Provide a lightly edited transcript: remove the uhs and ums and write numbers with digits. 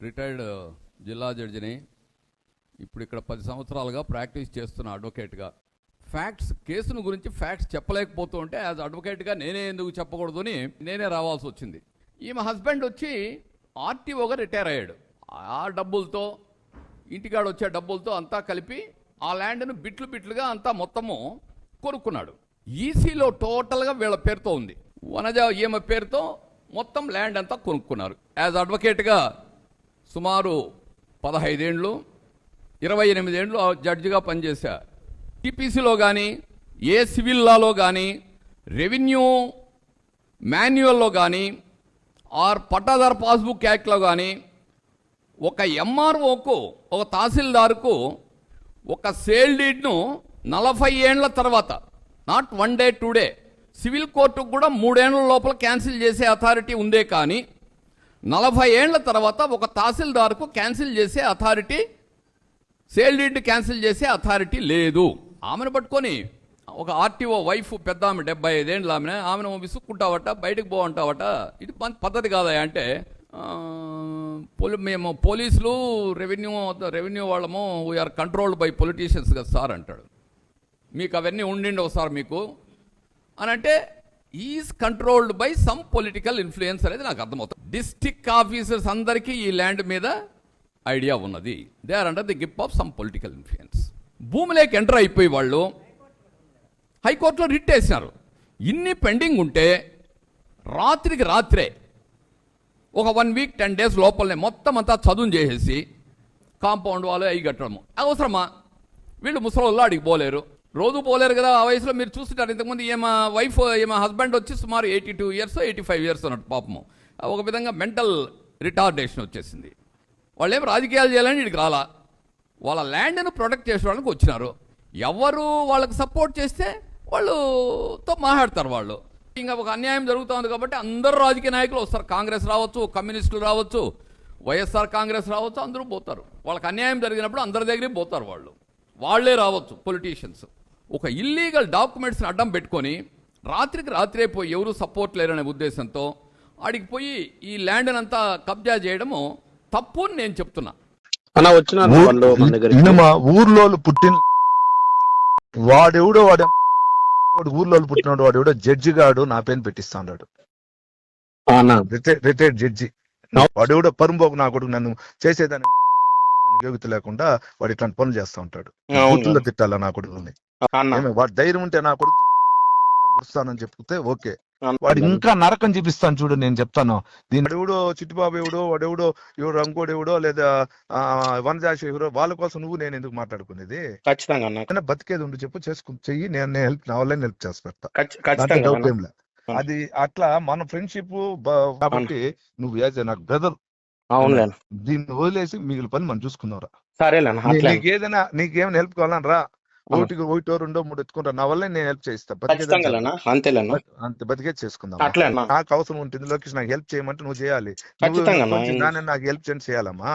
Retired జిల్లా జడ్జిని. ఇప్పుడు ఇక్కడ 10 సంవత్సరాలుగా ప్రాక్టీస్ చేస్తున్న అడ్వకేట్గా ఫ్యాక్ట్స్, కేసును గురించి ఫ్యాక్ట్స్ చెప్పలేకపోతూ ఉంటే యాజ్ అడ్వకేట్గా నేనే ఎందుకు చెప్పకూడదు అని నేనే రావాల్సి వచ్చింది. ఈమె హస్బెండ్ వచ్చి ఆర్టీఓగా రిటైర్ అయ్యాడు. ఆ డబ్బులతో, ఇంటికాడ వచ్చే డబ్బులతో అంతా కలిపి ఆ ల్యాండ్ను బిట్లు బిట్లుగా అంతా మొత్తము కొనుక్కున్నాడు. ఈసీలో టోటల్గా వీళ్ళ పేరుతో ఉంది. వనజ ఈమె పేరుతో మొత్తం ల్యాండ్ అంతా కొనుక్కున్నారు. యాజ్ అడ్వకేట్గా సుమారు 15 ఏళ్ళు, 28 ఏళ్ళు జడ్జిగా పనిచేశా. టీపీసీలో కానీ, ఏ సివిల్ లాలో కానీ, రెవెన్యూ మాన్యువల్లో కానీ, ఆర్ పట్టాదారు పాస్బుక్ యాక్ట్లో కానీ, ఒక ఎంఆర్ఓకు, ఒక తహసీల్దార్కు ఒక సేల్ డీడ్ను 40 ఏళ్ల తర్వాత, నాట్ 1 డే 2 డే, సివిల్ కోర్టుకు కూడా 3 ఏళ్ల లోపల క్యాన్సిల్ చేసే అథారిటీ ఉందే కానీ 40 ఏళ్ల తర్వాత ఒక తహసీల్దార్కు క్యాన్సిల్ చేసే అథారిటీ, సేల్ డీడ్ క్యాన్సిల్ చేసే అథారిటీ లేదు. ఆమెను పట్టుకొని ఒక ఆర్టీఓ వైఫ్, పెద్ద ఆమె 75 ఏళ్ళు ఆమెను విసుక్కుంటావట, బయటకు పోవంటావట, ఇది పద్ధతి కాదా అంటే, మేము పోలీసులు రెవెన్యూ వాళ్ళము వీఆర్ కంట్రోల్డ్ బై పొలిటీషియన్స్ కదా సార్ అంటాడు. మీకు అవన్నీ ఉండిండి ఒకసారి మీకు అని అంటే, is controlled by some political influence అనేది నాకు అర్థమవుతుంది. డిస్ట్రిక్ట్ ఆఫీసర్స్ అందరికీ ఈ ల్యాండ్ మీద ఐడియా ఉన్నది. They are under the grip of some political influence. భూమిలోకి ఎంటర్ అయిపోయి వాళ్ళు హైకోర్టులో రిట్ వేసినారు. ఇన్ని పెండింగ్ ఉంటే రాత్రికి రాత్రే ఒక 1 వీక్ 10 డేస్ లోపలనే మొత్తం అంతా చదువు చేసేసి కాంపౌండ్ వాళ్ళు అవి కట్టడము అవసరమా? వీళ్ళు ముసలోళ్ళు అడిగి పోలేరు, రోజు పోలేరు కదా. ఆ వయసులో మీరు చూస్తుంటారు, ఇంతకుముందు ఈమె వైఫ్, ఈమె హస్బెండ్ వచ్చి సుమారు 82 ఇయర్స్ 85 ఇయర్స్ అన్నట్టు పాపము. ఒక విధంగా మెంటల్ రిటార్డేషన్ వచ్చేసింది. వాళ్ళు ఏం రాజకీయాలు చేయాలని వీడికి రాలా, వాళ్ళ ల్యాండ్ను ప్రొటెక్ట్ చేసేవాళ్ళకి వచ్చినారు. ఎవరు వాళ్ళకి సపోర్ట్ చేస్తే వాళ్ళతో మాట్లాడతారు. వాళ్ళు ఇంకా ఒక అన్యాయం జరుగుతుంది కాబట్టి అందరూ రాజకీయ నాయకులు వస్తారు. కాంగ్రెస్ రావచ్చు, కమ్యూనిస్టులు రావచ్చు, వైఎస్ఆర్ కాంగ్రెస్ రావచ్చు, అందరూ పోతారు. వాళ్ళకి అన్యాయం జరిగినప్పుడు అందరి దగ్గరికి పోతారు. వాళ్ళే రావచ్చు పొలిటీషియన్స్. ఒక ఇల్లీగల్ డాక్యుమెంట్స్ని అడ్డం పెట్టుకొని రాత్రికి రాత్రే పోయి ఎవరు సపోర్ట్ లేరనే ఉద్దేశంతో ఆడికి పోయి ఈ ల్యాండ్ అంతా కబ్జా చేయడము తప్పు అని నేను చెప్తున్నా. ఊర్లో పుట్టిన వాడెవడో ఊర్లో పుట్టినాడు, వాడెవడో జడ్జి గాడు నా పేరు పెట్టిస్తా ఉన్నాడు. రిటైర్డ్ జడ్జి వాడెవడో పరుంబోకు నా కొడుకు నన్ను చేసేదాన్ని యోగ్యత లేకుండా వాడు ఇట్లాంటి పనులు చేస్తా ఉంటాడు. బూతుల్లో తిట్టాలా నా కొడుకుని? వాడు ధైర్యం ఉంటే నా కొడుకు గురుస్తానని చెప్తే ఓకే, వాడు ఇంకా నరకం చూపిస్తాను చూడు. నేను చెప్తాను, దీని ఎవడో చిట్టుబాబు ఎవడో, వాడెవడో ఎవడో రంగోడు ఎవడో, లేదా వనజాషి ఎవరో, వాళ్ళ కోసం నువ్వు నేను ఎందుకు మాట్లాడుకునేది? ఖచ్చితంగా బతికేది ఉండి చెప్పు, చెయ్యి, నేను హెల్ప్, నా వల్ల హెల్ప్ చేసి పెడతా. డౌట్ ఏం లే. అది అట్లా మన ఫ్రెండ్షిప్ కాబట్టి నువ్వు యాజ్ నాకు బ్రదర్, దీన్ని వదిలేసి మిగిలిన పని మనం చూసుకున్నారా? నీకేదైనా, నీకేమైనా హెల్ప్ కావాలని రా, ఒకటో 2 3 ఎత్తుకుంటా, నా వల్ల నేను హెల్ప్ చేయిస్తా. అంతే, బతికే చేసుకుందాం. నాకు అవసరం ఉంటుంది, లోకేష్ నాకు హెల్ప్ చేయమంటే నువ్వు చేయాలి. నాకు హెల్ప్ చేయాలమ్మా.